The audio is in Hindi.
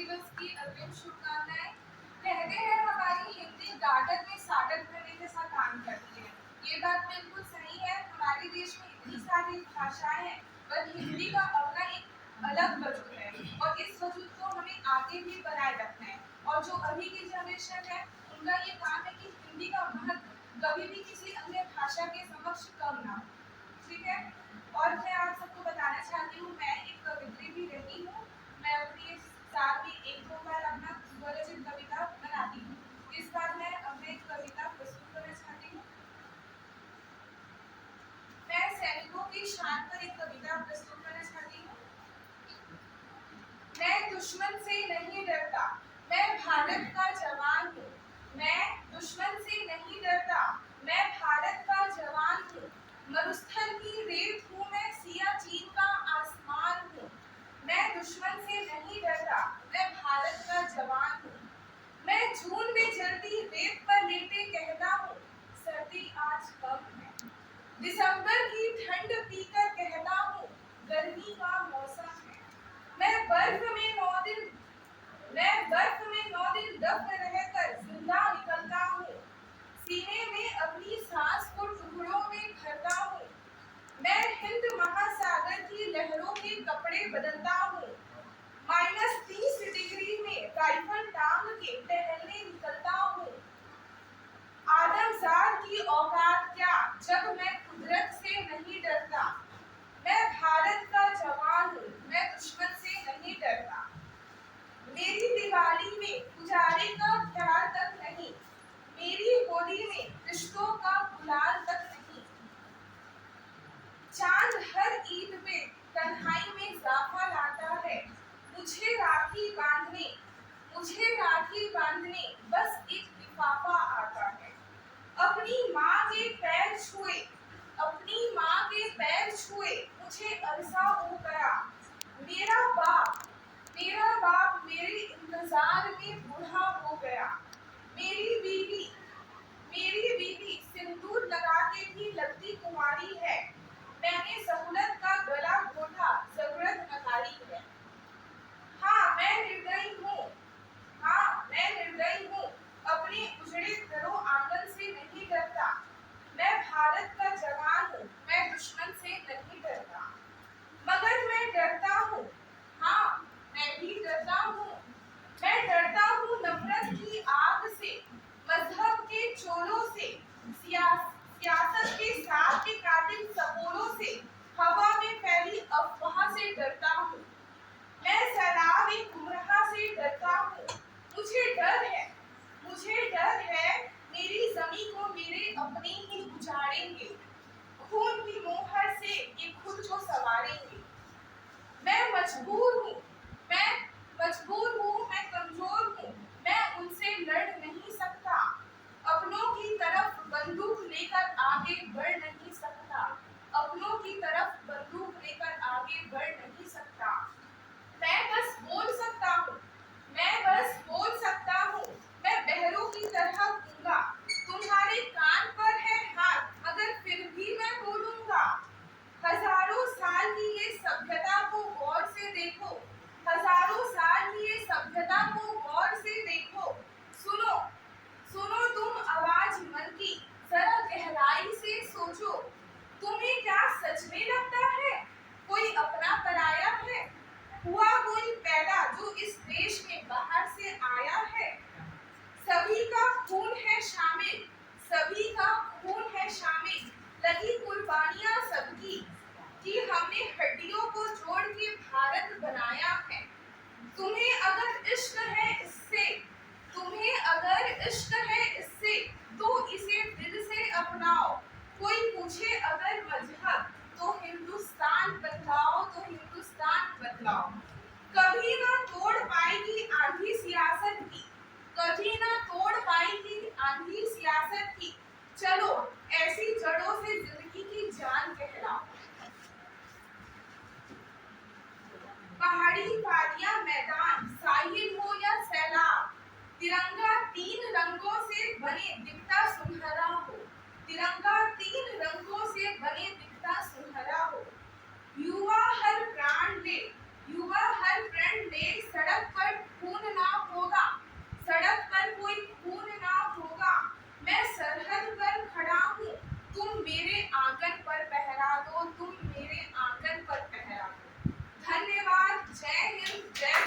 दिवस की अग्रिम शुभकामनाएं। कहते हैं हमारी हिंदी गागत में सागत भरने जैसा काम करती है। ये बात बिल्कुल सही है। हमारे देश में इतनी सारी भाषाएं हैं, पर हिंदी का अपना एक अलग वजूद है और इस वजूद को हमें आगे भी बनाए रखना है। और जो अभी की जनरेशन है, उनका ये काम है कि हिंदी का महत्व कभी भी किसी अन्य भाषा के समक्ष कम ना हो। ठीक है। और मैं आप सबको बताना चाहती हूँ, मैं एक कवित्री भी रही हूँ। मैं अपने साल में एक दो बार अपना स्वरचित कविता बनाती हूँ। इस बार मैं अपने एक कविता प्रस्तुत करना चाहती हूँ। मैं सैनिकों की शान पर एक कविता प्रस्तुत करना चाहती हूँ। मैं दुश्मन से नहीं डरता, मैं भारत का जवान हूँ। मैं दुश्मन से नहीं डरता, मैं भारत का जवान हूँ। मरुस्थल की रेत हूँ मैं, सियाचिन का आसमान हूँ। मैं दुश्मन से नहीं डरता, मैं भारत का जवान हूँ। मैं जून में जलती रेत पर लेटे कहता हूँ, सर्दी आज कम है। दिसंबर की ठंड पीकर कहता हूँ, गर्मी का मौसम है। मैं बर्फ में 9 दिन दफन रहकर जिंदा निकलता हूँ। सीने में अपनी सांस को टुकड़ों में भरता हूँ। मैं हिंद महासागर की लहरों के कपड़े बदलता हूँ। -30 डिग्री में राइफल टांग के टहलने निकलता हूँ। आदमजाद की औकात क्या, जब मैं कुदरत से नहीं डरता। मैं भारत का जवान हूँ, मैं दुश्मन से नहीं डरता। मेरी दिवाली में उजाले का ख्याल तक नहीं, मेरी होली में रिश्तों का गुलाल तक नहीं। चांद हर ईद पे तन्हाई में इजाफा लाता है। मुझे राखी बांधने बस एक लिफाफा आता है। अपनी माँ के पैर छुए मुझे अरसा हो गया। मेरा बाप मेरे इंतजार में बूढ़ा हो गया। मेरी बीवी सिंदूर लगा के भी लगती कुंवारी है। मैंने सहूलत का गला घोटा, जरूरत नकारी है। हाँ मैं निर्दयी हूँ, अपने उजड़े घरों आंगन से नहीं डरता। मैं भारत का जवान हूँ, मैं दुश्मन से नहीं डरता। मगर मैं डरता हूँ, हाँ मैं भी डरता हूँ। मैं डरता हूँ नफरत की आग से, मजहब के चोरों से, सियासत के साथ के कातिल सपोरों से, हवा में फैली अफवाह से डरता हूँ। मैं सैलाब गुमराह से डरता हूँ। मुझे डर है मेरी जमीन को मेरे अपने ही उजाड़ेंगे। खून की मोहर से ये खुद को सवारेंगे। मैं मजबूर हूँ, मैं कमजोर हूँ, मैं उनसे लड़ नहीं सकता। अपनों की तरफ बंदूक लेकर आगे बढ़ नहीं सकता। अपनों की तरफ बंदूक लेकर आगे बढ़ नहीं सकता। मैं बस बोल सकता हूँ, मैं बहरों की तरह गूंगा। तुम्हारे कान पर है हाथ, मगर फिर भी मैं बोलूंगा। हजारों साल की ये सभ्यता को गौर से देखो, सुनो तुम आवाज मन की, जरा गहराई से सोचो। तुम्हें क्या सच में लगता है कोई अपना पराया है? हुआ कोई पैदा जो इस देश में बाहर से आया है? सभी का खून है शामिल, लगी कुर्बानियां सबकी, कि हमने हड्डियों को जोड़ के भारत बनाया है। तुम्हें अगर इश्क है इससे, तो इसे दिल से अपनाओ। कोई पूछे अगर मजहब, तो हिंदुस्तान बदलाओ। कभी ना तोड़ पाएगी आंधी सियासत की, चलो ऐसी जड़ों से जिंदगी की जान कहलाओ। पहाड़ी वादियां मैदान, साहिल हो या सैलाब, तिरंगा 3 रंगों से बने दिखता सुनहरा हो। युवा हर प्राण ले, सड़क पर खून जय हिंद, जय